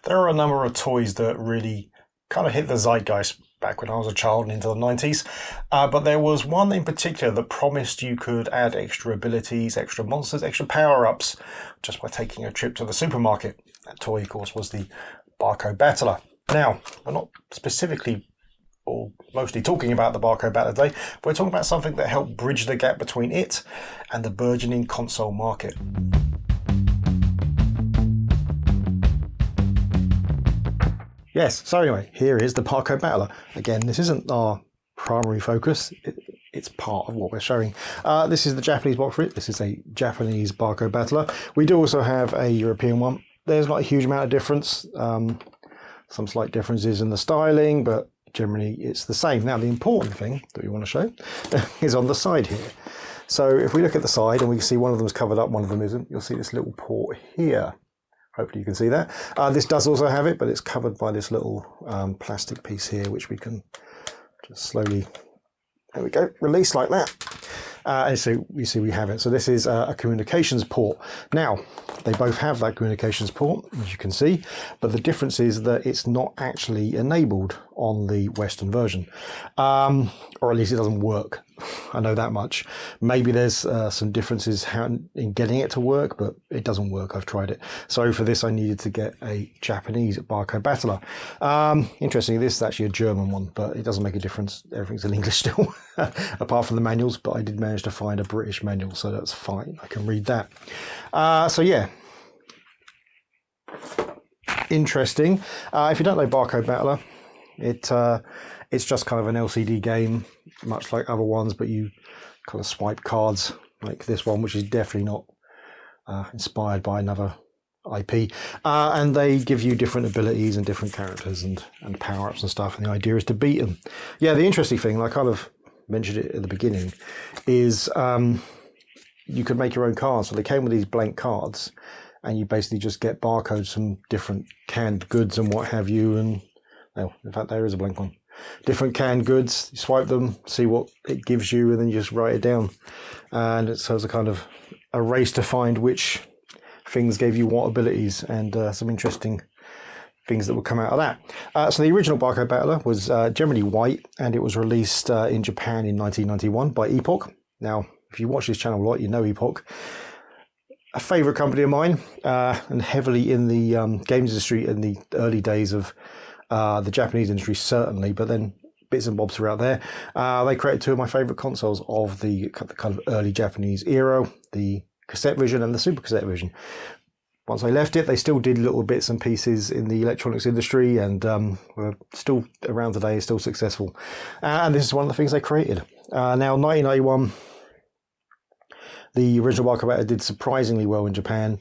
There are a number of toys that really kind of hit the zeitgeist back when I was a child and into the 90s. But there was one in particular that promised you could add extra abilities, extra monsters, extra power-ups just by taking a trip to the supermarket. That toy, of course, was the Barcode Battler. Now, we're not specifically or mostly talking about the Barcode Battler today, but we're talking about something that helped bridge the gap between it and the burgeoning console market. Yes, so anyway, here is the Barcode Battler. Again, this isn't our primary focus, it's part of what we're showing. This is the Japanese box for it. This is a Japanese Barcode Battler. We do also have a European one. There's not a huge amount of difference, some slight differences in the styling, but generally it's the same. Now, the important thing that we want to show is on the side here. So if we look at the side and we can see one of them is covered up, one of them isn't, you'll see this little port here. Hopefully you can see that. This does also have it, but it's covered by this little plastic piece here, which we can just slowly, there we go, release like that. And so you see we have it. So this is a communications port. Now, they both have that communications port, as you can see, but the difference is that it's not actually enabled on the Western version, or at least it doesn't work. I know that much. Maybe there's some differences in getting it to work, but it doesn't work. I've tried it. So for this, I needed to get a Japanese Barcode Battler. Interestingly, this is actually a German one, but it doesn't make a difference. Everything's in English still, apart from the manuals, but I did manage to find a British manual, so that's fine. I can read that. So yeah. Interesting. If you don't know Barcode Battler, it's just kind of an LCD game, much like other ones, but you kind of swipe cards like this one, which is definitely not inspired by another IP. And they give you different abilities and different characters and power-ups and stuff, and the idea is to beat them. Yeah, the interesting thing, I kind of mentioned it at the beginning, is you could make your own cards. So they came with these blank cards, and you basically just get barcodes from different canned goods and what have you. And well, in fact, there is a blank one. Different canned goods, you swipe them, see what it gives you, and then you just write it down. And it serves a kind of a race to find which things gave you what abilities, and some interesting things that will come out of that. So the original Barcode Battler was generally white, and it was released in Japan in 1991 by Epoch. Now, if you watch this channel a lot, you know Epoch. A favourite company of mine, and heavily in the games industry in the early days of the Japanese industry, certainly, but then bits and bobs throughout there. They created two of my favourite consoles of the kind of early Japanese era, the cassette version and the super cassette version. Once I left it, they still did little bits and pieces in the electronics industry, and were still around today, still successful. And this is one of the things they created. Now, 1991, the original Barcode Battler did surprisingly well in Japan.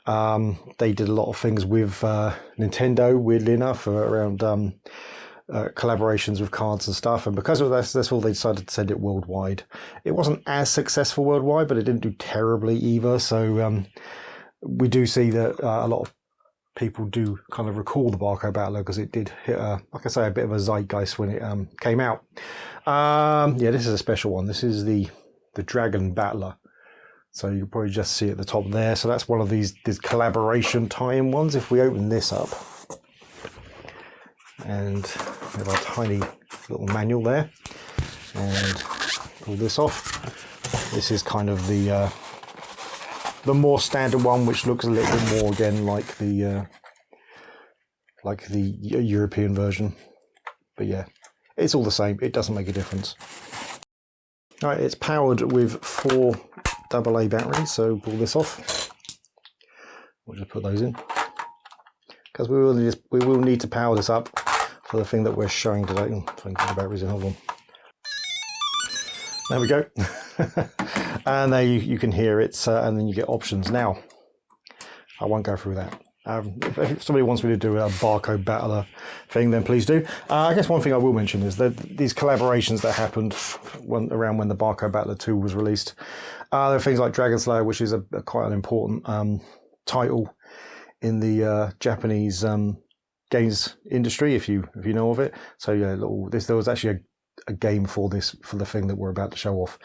They did a lot of things with Nintendo, weirdly enough, around collaborations with cards and stuff. And because it was successful, they decided to send it worldwide. It wasn't as successful worldwide, but it didn't do terribly either. So we do see that a lot of people do kind of recall the Barcode Battler because it did hit, like I say, a bit of a zeitgeist when it came out. Yeah, this is a special one. This is the Dragon Battler. So you can probably just see at the top there. So that's one of these collaboration tie-in ones. If we open this up, and we have our tiny little manual there, and pull this off. This is kind of the more standard one, which looks a little bit more again like the European version. But yeah, it's all the same. It doesn't make a difference. All right, it's powered with 4 AA batteries, so pull this off. We'll just put those in because we will need to power this up for the thing that we're showing today. I'm trying to put the batteries in. Hold on. There we go. And there you can hear it, and then you get options. Now, I won't go through that. If somebody wants me to do a Barcode Battler thing, then please do. I guess one thing I will mention is that these collaborations that happened around when the Barcode Battler 2 was released, there are things like Dragon Slayer, which is quite an important title in the Japanese games industry, if you know of it. So yeah, there was actually a game for the thing that we're about to show off.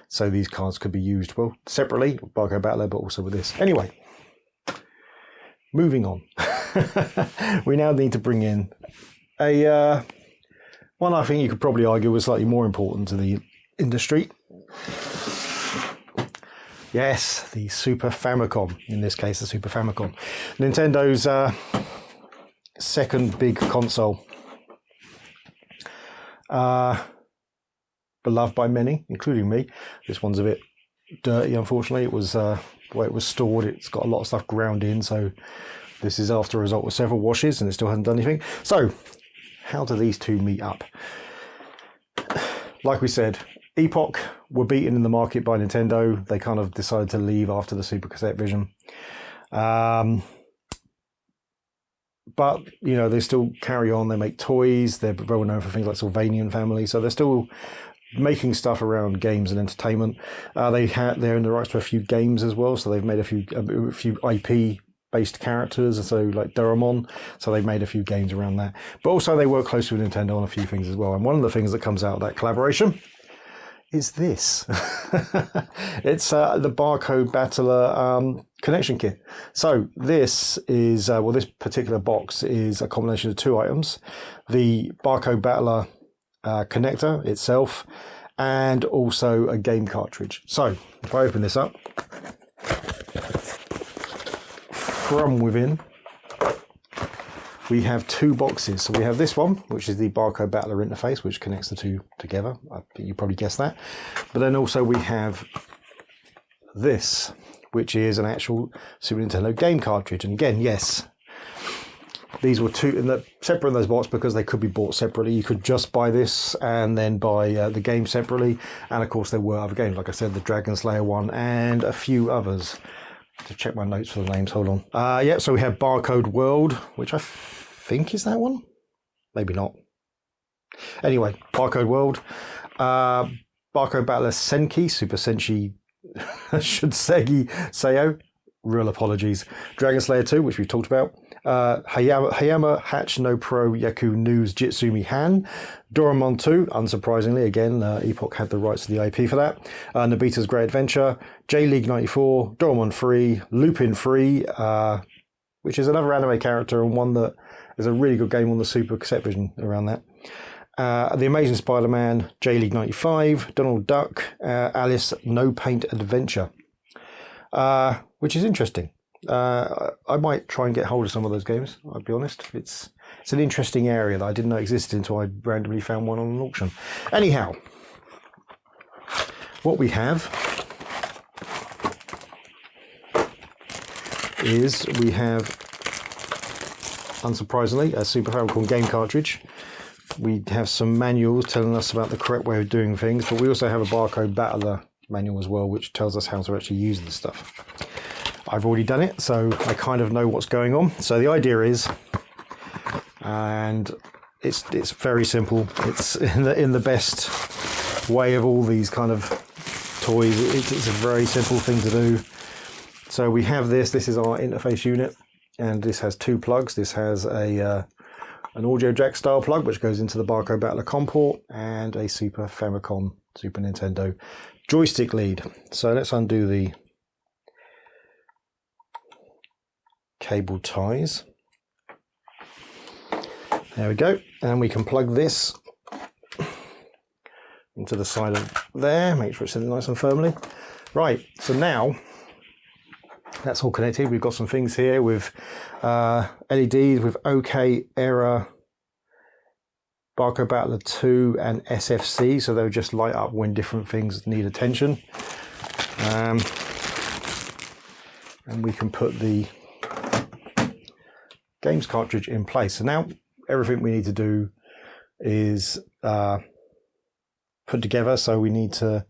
So these cards could be used separately, Barcode Battler, but also with this. Anyway. Moving on. we now need to bring in a one I think you could probably argue was slightly more important to the industry. Yes, the Super Famicom. In this case, the Super Famicom. Nintendo's second big console. Beloved by many, including me. This one's a bit dirty, unfortunately. It was the way it was stored. It's got a lot of stuff ground in, so this is after a result of several washes, and it still hasn't done anything. So, how do these two meet up? Like we said, Epoch were beaten in the market by Nintendo. They kind of decided to leave after the Super Cassette Vision. But, you know, they still carry on. They make toys. They're well known for things like Sylvanian Family. So they're still making stuff around games and entertainment. They own the rights to a few games as well. So they've made a few IP-based characters. So like Doraemon. So they've made a few games around that. But also they work closely with Nintendo on a few things as well. And one of the things that comes out of that collaboration is this. It's the Barcode Battler connection kit. So this is, this particular box is a combination of two items. The Barcode Battler connector itself, and also a game cartridge. So if I open this up, from within, we have two boxes. So we have this one, which is the Barcode Battler interface, which connects the two together. I think you probably guessed that. But then also we have this, which is an actual Super Nintendo game cartridge. And again, yes, these were separate in those boxes because they could be bought separately. You could just buy this and then buy the game separately. And of course, there were other games, like I said, the Dragon Slayer one and a few others. To check my notes for the names, hold on. Yeah, so we have Barcode World, which I think is that one. Maybe not. Anyway, Barcode World. Barcode Battler Senki, Super Senshi Shudsegi Seiyou. Real apologies. Dragon Slayer 2, which we've talked about. Hayama Hatch no Pro Yaku News Jitsumi Han. Doraemon 2, unsurprisingly, again, Epoch had the rights to the IP for that. Nobita's Great Adventure. J-League 94. Doraemon 3. Lupin 3, which is another anime character and one that is a really good game on the Super Cassette Vision around that. The Amazing Spider-Man. J-League 95. Donald Duck. Alice No Paint Adventure. Which is interesting. I might try and get hold of some of those games, I'll be honest. It's an interesting area that I didn't know existed until I randomly found one on an auction. Anyhow, what we have is unsurprisingly, a Super Famicom game cartridge. We have some manuals telling us about the correct way of doing things, but we also have a Barcode Battler manual as well, which tells us how to actually use the stuff. I've already done it, so I kind of know what's going on. So the idea is, and it's very simple. It's in the best way of all these kind of toys. It's a very simple thing to do. So we have this. This is our interface unit, and this has two plugs. This has an audio jack style plug, which goes into the Barcode Battler COM port, and a Super Famicom, Super Nintendo joystick lead. So let's undo the cable ties. There we go, and we can plug this into the side of there, make sure it's in nice and firmly. Right, so now that's all connected. We've got some things here with LEDs with OK, Error, Barcode Battler 2 and SFC, so they'll just light up when different things need attention. And we can put the games cartridge in place. So now everything we need to do is put together, so we need to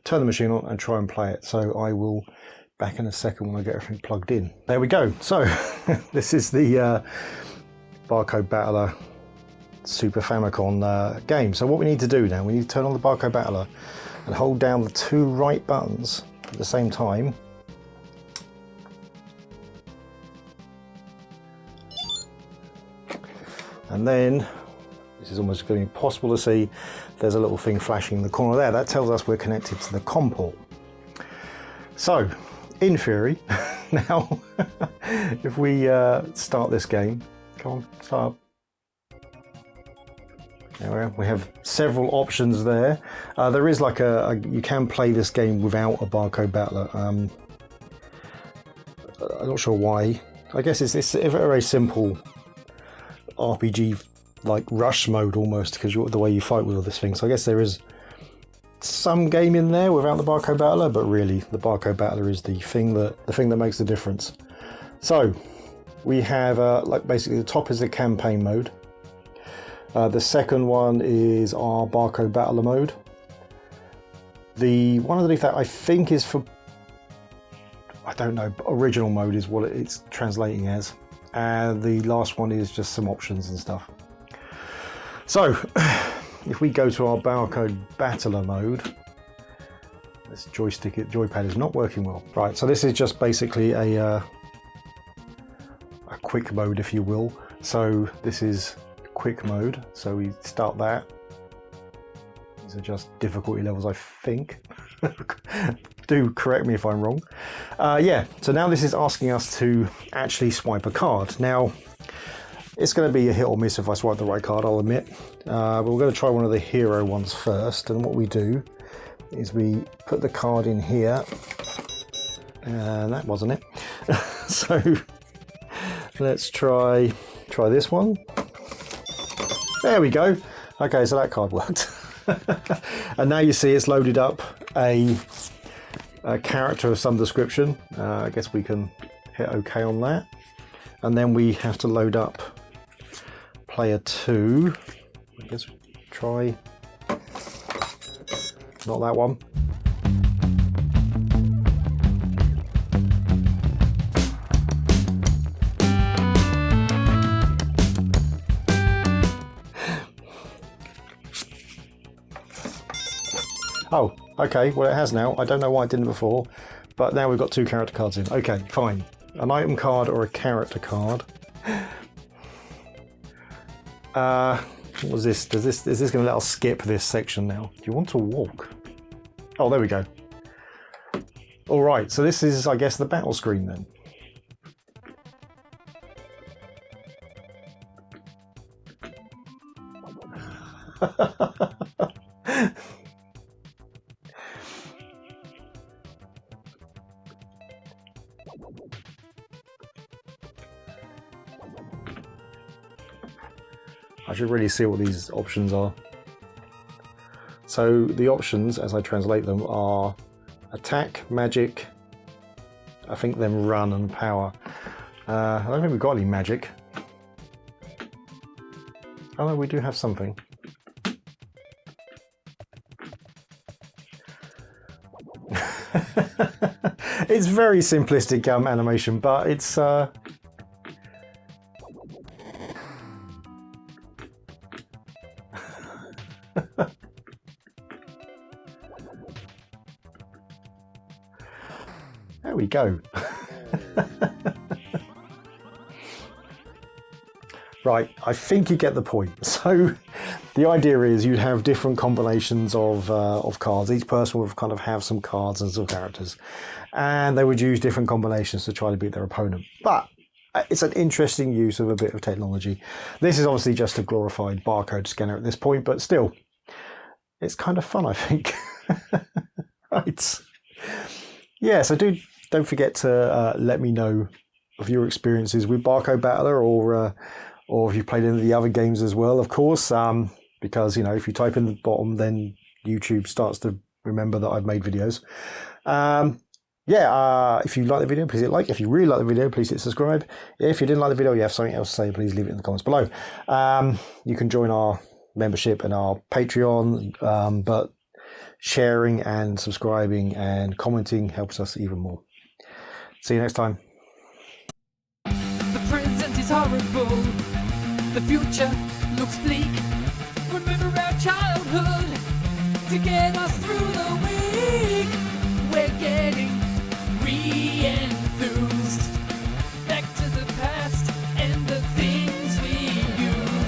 turn the machine on and try and play it. So I will back in a second when I get everything plugged in. There we go. So this is the Barcode Battler Super Famicom game. So what we need to do now, we need to turn on the Barcode Battler and hold down the two right buttons at the same time. And then, this is almost going to be impossible to see, there's a little thing flashing in the corner there. That tells us we're connected to the COM port. So, in theory, Now, if we start this game, come on, start. There we are. We have several options there. There is like you can play this game without a Barcode Battler. I'm not sure why. I guess it's a very simple RPG, like rush mode almost, because the way you fight with all this thing. So I guess there is some game in there without the Barcode Battler, but really the Barcode Battler is the thing that makes the difference. So we have like basically the top is the campaign mode. The second one is our Barcode Battler mode. The one underneath that I think is for, I don't know, original mode is what it's translating as. And the last one is just some options and stuff. So if we go to our Barcode Battler mode, this joypad is not working well. Right, so this is just basically a quick mode, if you will. So this is quick mode, so we start that. These are just difficulty levels, I think. Do correct me if I'm wrong. Yeah, so now this is asking us to actually swipe a card. Now, it's going to be a hit or miss if I swipe the right card, I'll admit. But we're going to try one of the hero ones first, and what we do is we put the card in here, and that wasn't it. So let's try this one. There we go. Okay, so that card worked. And now you see it's loaded up a character of some description. I guess we can hit OK on that. And then we have to load up player 2. I guess try not that one. Oh, okay, well it has now. I don't know why it didn't before, but now we've got 2 character cards in. Okay, fine. An item card or a character card. What was this? Is this going to let us skip this section now? Do you want to walk? Oh, there we go. All right, so this is, I guess, the battle screen then. I should really see what these options are. So the options, as I translate them, are attack, magic, I think then run and power. I don't think we've got any magic. Oh no, we do have something. It's very simplistic animation, but it's there we go. Right, I think you get the point. So the idea is you'd have different combinations of cards. Each person would kind of have some cards and some characters, and they would use different combinations to try to beat their opponent. But it's an interesting use of a bit of technology. This is obviously just a glorified barcode scanner at this point, but still, it's kind of fun, I think. Right. Yeah, so don't forget to let me know of your experiences with Barcode Battler, or if you played any of the other games as well, of course, because, you know, if you type in the bottom, then YouTube starts to remember that I've made videos. If you like the video, please hit like. If you really like the video, please hit subscribe. If you didn't like the video, you have something else to say, please leave it in the comments below. You can join our membership and our Patreon, but sharing and subscribing and commenting helps us even more. See you next time. The present is horrible, the future looks bleak. Remember our childhood to get us through